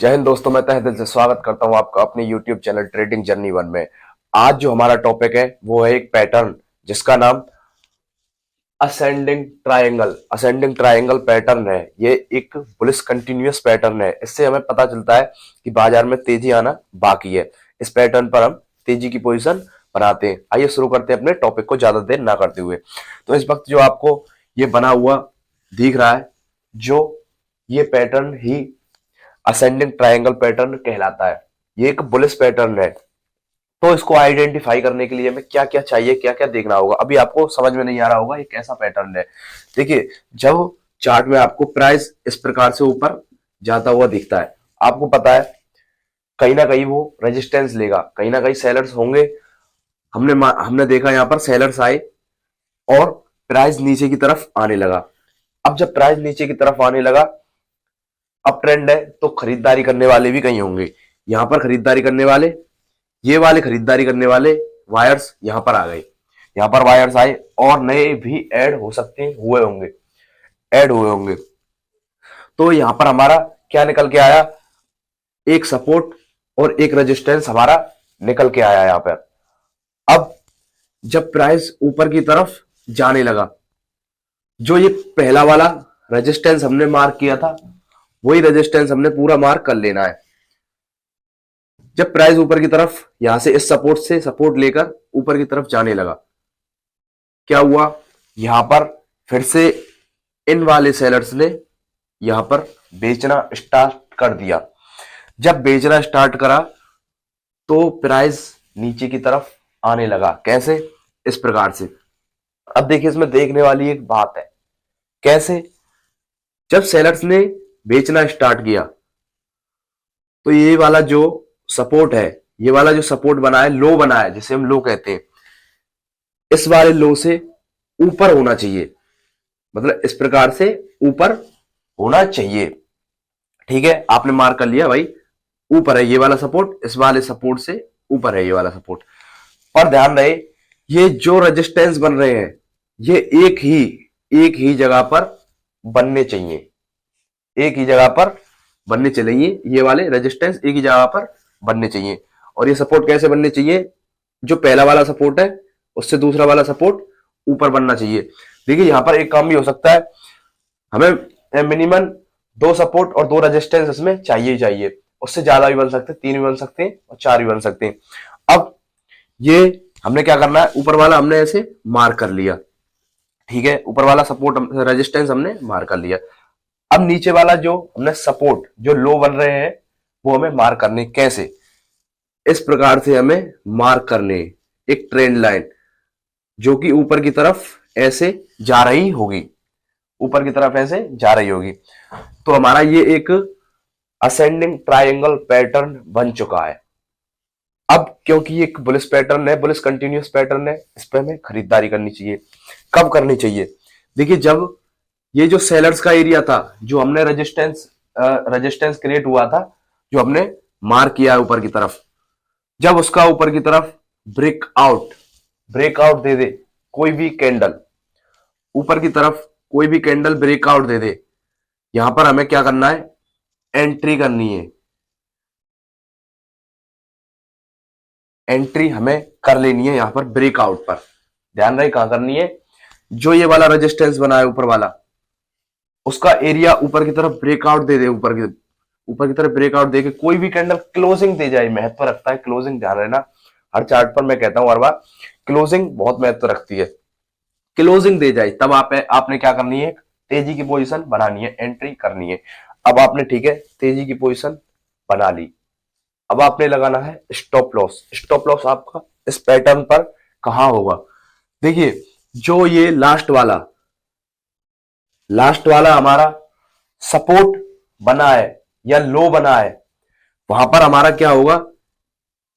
जय हिंद दोस्तों, मैं तहे दिल से स्वागत करता हूं आपका अपने YouTube channel trading journey one में। आज जो हमारा टॉपिक है वो है एक पैटर्न जिसका नाम असेंडिंग ट्रायंगल पैटर्न है। ये एक बुलिश कंटिन्यूअस पैटर्न है। इससे हमें पता चलता है कि बाजार में तेजी आना बाकी है। इस पैटर्न पर हम तेजी की पोजीशन बनाते हैं। आइए शुरू करते हैं अपने टॉपिक को ज्यादा देर ना करते हुए। तो इस वक्त जो आपको ये बना हुआ दिख रहा है, जो ये पैटर्न ही असेंडिंग ट्रायंगल पैटर्न कहलाता है। ये एक बुलिश पैटर्न है। तो इसको आइडेंटिफाई करने के लिए हमें क्या क्या चाहिए, क्या क्या देखना होगा। अभी आपको समझ में नहीं आ रहा होगा ये कैसा पैटर्न है। देखिए, जब चार्ट में आपको प्राइस इस प्रकार से ऊपर जाता हुआ दिखता है, आपको पता है कहीं ना कहीं वो रेजिस्टेंस लेगा, कहीं ना कहीं सेलर्स होंगे। हमने देखा यहाँ पर सेलर्स आए और प्राइस नीचे की तरफ आने लगा। अब जब प्राइस नीचे की तरफ आने लगा, अप ट्रेंड है, तो खरीदारी करने वाले भी कहीं होंगे। यहां पर खरीदारी करने वाले, ये वाले खरीदारी करने वाले वायर्स यहां पर आ गए। यहां पर वायर्स आए और नए भी ऐड हो सकते हैं, ऐड हुए होंगे। तो यहां पर हमारा क्या निकल के आया, एक सपोर्ट और एक रेजिस्टेंस हमारा निकल के आया यहां पर। अब जब प्राइस ऊपर की तरफ जाने लगा, जो ये पहला वाला रेजिस्टेंस हमने मार्क किया था, वही रेजिस्टेंस हमने पूरा मार्क कर लेना है। जब प्राइस ऊपर की तरफ यहां से इस सपोर्ट से सपोर्ट लेकर ऊपर की तरफ जाने लगा, क्या हुआ, यहां पर फिर से इन वाले सेलर्स ने यहां पर बेचना स्टार्ट कर दिया। जब बेचना स्टार्ट करा तो प्राइस नीचे की तरफ आने लगा। कैसे? इस प्रकार से। अब देखिए, इसमें देखने वाली एक बात है। कैसे? जब सेलर्स ने बेचना स्टार्ट किया तो ये वाला जो सपोर्ट है, ये वाला जो सपोर्ट बना है, लो बना है, जिसे हम लो कहते हैं, इस वाले लो से ऊपर होना चाहिए। मतलब इस प्रकार से ऊपर होना चाहिए। ठीक है, आपने मार्क कर लिया भाई, ऊपर है ये वाला सपोर्ट, इस वाले सपोर्ट से ऊपर है ये वाला सपोर्ट। पर ध्यान रहे, ये जो रेजिस्टेंस बन रहे हैं, ये एक ही जगह पर बनने चाहिए। एक ही जगह पर बनने चाहिए। ये वाले रेजिस्टेंस एक ही जगह पर बनने चाहिए। और ये सपोर्ट कैसे बनने चाहिए? जो पहला वाला सपोर्ट है उससे दूसरा वाला सपोर्ट ऊपर बनना चाहिए। देखिए, यहां पर एक काम भी हो सकता है, हमें मिनिमम 2 सपोर्ट और 2 रेजिस्टेंस इसमें चाहिए ही चाहिए। उससे ज्यादा भी बन सकते हैं, 3 भी बन सकते हैं और 4 भी बन सकते हैं। अब ये हमने क्या करना है, ऊपर वाला हमने ऐसे मार्क कर लिया। ठीक है, ऊपर वाला सपोर्ट रेजिस्टेंस हमने मार्क कर लिया। अब नीचे वाला जो हमने सपोर्ट, जो लो बन रहे हैं, वो हमें मार्क करने। कैसे? इस प्रकार से हमें मार्क करने एक ट्रेंड लाइन, जो कि ऊपर की तरफ ऐसे जा रही होगी, ऊपर की तरफ ऐसे जा रही होगी। तो हमारा ये एक असेंडिंग ट्रायंगल पैटर्न बन चुका है। अब क्योंकि ये एक बुलिश पैटर्न है, बुलिश कंटिन्यूअस पैटर्न है, इस पर हमें खरीदारी करनी चाहिए। कब करनी चाहिए? देखिए, जब ये जो सेलर्स का एरिया था, जो हमने रेजिस्टेंस क्रिएट हुआ था, जो हमने मार्क किया है ऊपर की तरफ, जब उसका ऊपर की तरफ ब्रेकआउट दे दे, कोई भी कैंडल ऊपर की तरफ, कोई भी कैंडल ब्रेकआउट दे दे, यहां पर हमें क्या करना है, एंट्री करनी है। एंट्री हमें कर लेनी है यहां पर ब्रेकआउट पर। ध्यान रहे कहां करनी है, जो ये वाला रेजिस्टेंस बना है ऊपर वाला, उसका एरिया ऊपर की तरफ ब्रेकआउट दे दे, ऊपर की तरफ ब्रेकआउट देके कोई भी कैंडल क्लोजिंग दे जाए। महत्व रखता है क्लोजिंग, ध्यान रहना। हर चार्ट पर मैं कहता हूं हर बार, क्लोजिंग बहुत महत्व रखती है। क्लोजिंग दे जाए तब आपने क्या करनी है, तेजी की पोजीशन बनानी है, एंट्री करनी है। अब आपने, ठीक है, तेजी की पोजीशन बना ली। अब आपने लगाना है स्टॉप लॉस। स्टॉप लॉस आपका इस पैटर्न पर कहां होगा? देखिए, जो ये लास्ट वाला हमारा सपोर्ट बना है या लो बना है, वहां पर हमारा क्या होगा,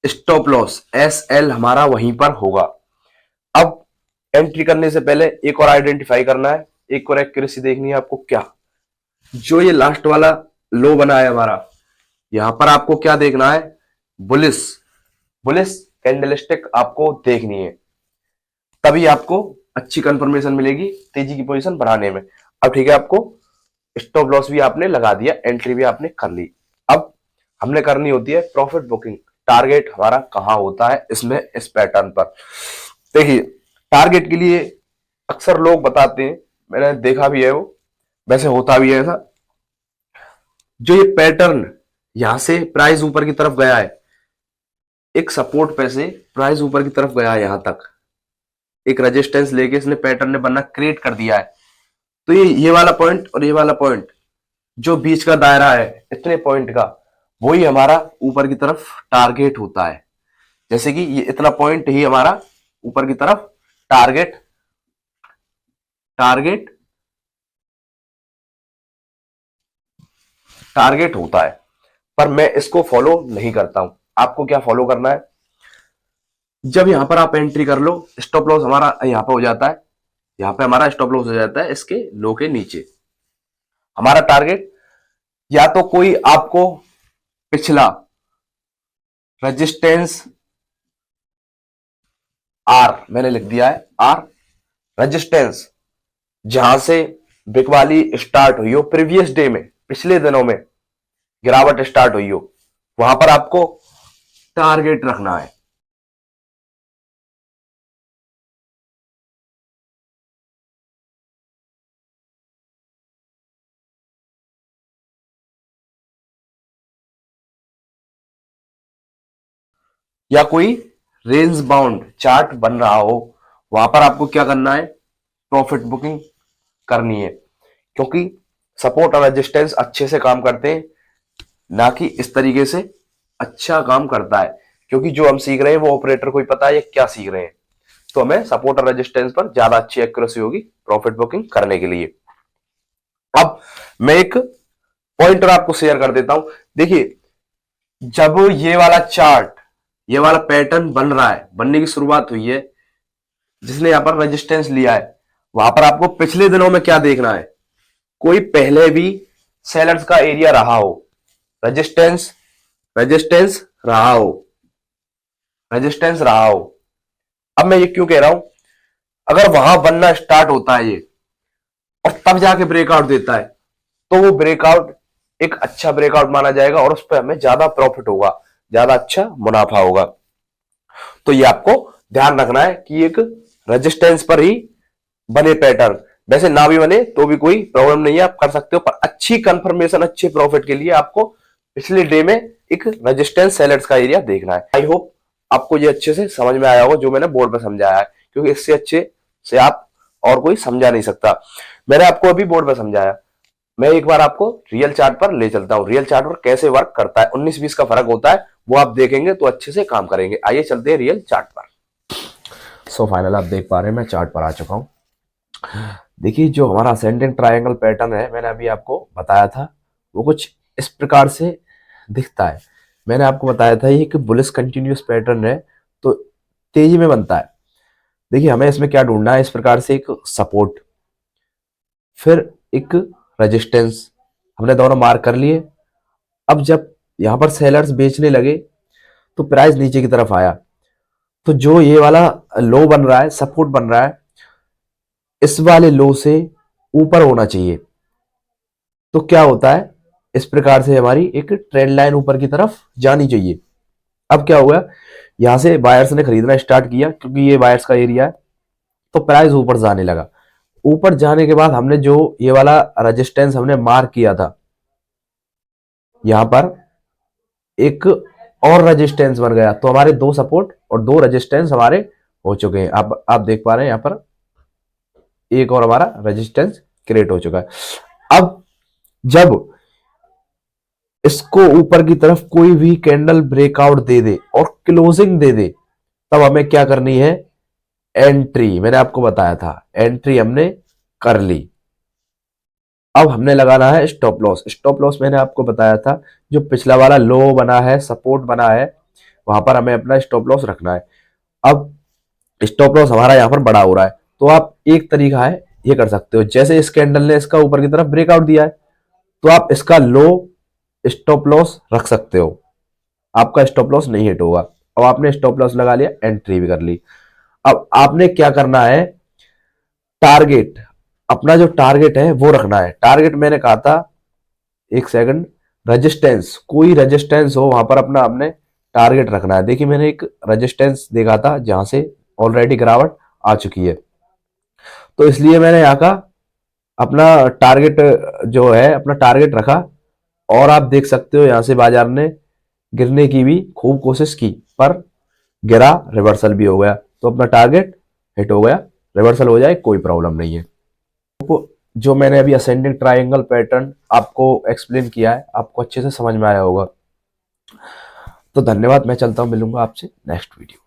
स्टॉप लॉस SL हमारा वहीं पर होगा। अब एंट्री करने से पहले एक और आइडेंटिफाई करना है, एक और एक्यूरेसी देखनी है आपको। क्या? जो ये लास्ट वाला लो बना है हमारा, यहां पर आपको क्या देखना है, बुलिश कैंडलस्टिक आपको देखनी है। तभी आपको अच्छी कंफर्मेशन मिलेगी तेजी की पोजीशन बनाने में। अब ठीक है, आपको स्टॉप लॉस भी आपने लगा दिया, एंट्री भी आपने कर ली। अब हमने करनी होती है प्रॉफिट बुकिंग। टारगेट हमारा कहाँ होता है इसमें, इस पैटर्न पर। देखिए टारगेट के लिए अक्सर लोग बताते हैं, मैंने देखा भी है, वो वैसे होता भी है ऐसा, जो ये पैटर्न यहां से प्राइस ऊपर की तरफ गया है, एक सपोर्ट पे से प्राइस ऊपर की तरफ गया है, यहां तक एक रेजिस्टेंस लेके इसने पैटर्न ने बनना क्रिएट कर दिया है। तो ये वाला पॉइंट और ये वाला पॉइंट जो बीच का दायरा है इतने पॉइंट का, वही हमारा ऊपर की तरफ टारगेट होता है। जैसे कि ये इतना पॉइंट ही हमारा ऊपर की तरफ टारगेट टारगेट टारगेट होता है, पर मैं इसको फॉलो नहीं करता हूं। आपको क्या फॉलो करना है, जब यहां पर आप एंट्री कर लो, स्टॉप लॉस हमारा यहां पे हो जाता है, यहां पे हमारा स्टॉप लॉस हो जाता है इसके लो के नीचे। हमारा टारगेट या तो कोई आपको पिछला रेजिस्टेंस आर, मैंने लिख दिया है आर, रेजिस्टेंस जहां से बिकवाली स्टार्ट हुई हो प्रीवियस डे में, पिछले दिनों में गिरावट स्टार्ट हुई हो, वहां पर आपको टारगेट रखना है। या कोई रेंज बाउंड चार्ट बन रहा हो, वहां पर आपको क्या करना है, प्रॉफिट बुकिंग करनी है। क्योंकि सपोर्ट और रेजिस्टेंस अच्छे से काम करते हैं, ना कि इस तरीके से अच्छा काम करता है। क्योंकि जो हम सीख रहे हैं वो ऑपरेटर को ही पता है ये क्या सीख रहे हैं, तो हमें सपोर्ट और रेजिस्टेंस पर ज्यादा अच्छी एक्यूरेसी होगी प्रॉफिट बुकिंग करने के लिए। अब मैं एक पॉइंटर आपको शेयर कर देता हूं। देखिए जब ये वाला चार्ट, ये वाला पैटर्न बन रहा है, बनने की शुरुआत हुई है, जिसने यहां पर रेजिस्टेंस लिया है, वहां पर आपको पिछले दिनों में क्या देखना है, कोई पहले भी सेलर्स का एरिया रहा हो, रेजिस्टेंस रेजिस्टेंस रहा हो, रेजिस्टेंस रहा हो। अब मैं ये क्यों कह रहा हूं, अगर वहां बनना स्टार्ट होता है ये और तब जाके ब्रेकआउट देता है, तो वो ब्रेकआउट एक अच्छा ब्रेकआउट माना जाएगा और उस पर हमें ज्यादा प्रॉफिट होगा, ज्यादा अच्छा मुनाफा होगा। तो ये आपको ध्यान रखना है कि एक रेजिस्टेंस पर ही बने पैटर्न, वैसे ना भी बने तो भी कोई प्रॉब्लम नहीं है, आप कर सकते हो, पर अच्छी कंफर्मेशन, अच्छे प्रॉफिट के लिए आपको पिछले डे में एक रेजिस्टेंस सेलर्स का एरिया देखना है। आई होप आपको ये अच्छे से समझ में आया होगा जो मैंने बोर्ड पे समझाया है, क्योंकि इससे अच्छे से आप और कोई समझा नहीं सकता। मैंने आपको अभी बोर्ड पे समझाया, मैं एक बार आपको रियल चार्ट पर ले चलता हूं, रियल चार्ट पर कैसे वर्क करता है, 19-20 का फर्क होता है, वो आप देखेंगे तो अच्छे से काम करेंगे। आइए चलते हैं रियल चार्ट पर। सो फाइनल आप देख पा रहे हैं मैं चार्ट पर आ चुका हूं। देखिए जो हमारा असेंडिंग ट्रायंगल पैटर्न है, मैंने अभी आपको बताया था, वो कुछ इस प्रकार से दिखता है। मैंने आपको बताया था ये कि बुलिश कंटिन्यूअस पैटर्न है, तो तेजी में बनता है। देखिए हमें इसमें क्या ढूंढना है, इस प्रकार से एक सपोर्ट, फिर एक रेजिस्टेंस, हमने दोनों मार्क कर लिए। अब जब यहां पर सेलर्स बेचने लगे तो प्राइस नीचे की तरफ आया, तो जो ये वाला लो बन रहा है, सपोर्ट बन रहा है, इस वाले लो से ऊपर होना चाहिए। तो क्या होता है, इस प्रकार से हमारी एक ट्रेंड लाइन ऊपर की तरफ जानी चाहिए। अब क्या हुआ, यहां से बायर्स ने खरीदना स्टार्ट किया, क्योंकि ये बायर्स का एरिया है, तो प्राइस ऊपर जाने लगा। ऊपर जाने के बाद हमने जो ये वाला रेजिस्टेंस हमने मार्क किया था, यहां पर एक और रेजिस्टेंस बन गया, तो हमारे दो सपोर्ट और दो रेजिस्टेंस हमारे हो चुके हैं। आप देख पा रहे हैं यहां पर एक और हमारा रेजिस्टेंस क्रिएट हो चुका है। अब जब इसको ऊपर की तरफ कोई भी कैंडल ब्रेकआउट दे दे और क्लोजिंग दे दे, तब हमें क्या करनी है, एंट्री। मैंने आपको बताया था एंट्री हमने कर ली। अब हमने लगाना है स्टॉप लॉस। स्टॉप लॉस मैंने आपको बताया था, जो पिछला वाला लो बना है, सपोर्ट बना है, वहां पर हमें अपना स्टॉप लॉस रखना है। अब स्टॉप लॉस हमारा यहां पर बड़ा हो रहा है, तो आप एक तरीका है ये कर सकते हो, जैसे इस कैंडल ने इसका ऊपर की तरफ ब्रेकआउट दिया है, तो आप इसका लो स्टॉप लॉस रख सकते हो, आपका स्टॉप लॉस नहीं हिट होगा। अब आपने स्टॉप लॉस लगा लिया, एंट्री भी कर ली। अब आपने क्या करना है, टारगेट, अपना जो टारगेट है वो रखना है। टारगेट मैंने कहा था, एक सेकंड, रेजिस्टेंस, कोई रेजिस्टेंस हो वहां पर अपना आपने टारगेट रखना है। देखिए मैंने एक रेजिस्टेंस देखा था जहां से ऑलरेडी गिरावट आ चुकी है, तो इसलिए मैंने यहाँ का अपना टारगेट जो है अपना टारगेट रखा। और आप देख सकते हो यहाँ से बाजार ने गिरने की भी खूब कोशिश की, पर गिरा, रिवर्सल भी हो गया, तो अपना टारगेट हिट हो गया। रिवर्सल हो जाए कोई प्रॉब्लम नहीं है। तो जो मैंने अभी असेंडिंग ट्रायंगल पैटर्न आपको एक्सप्लेन किया है, आपको अच्छे से समझ में आया होगा। तो धन्यवाद, मैं चलता हूँ, मिलूंगा आपसे नेक्स्ट वीडियो।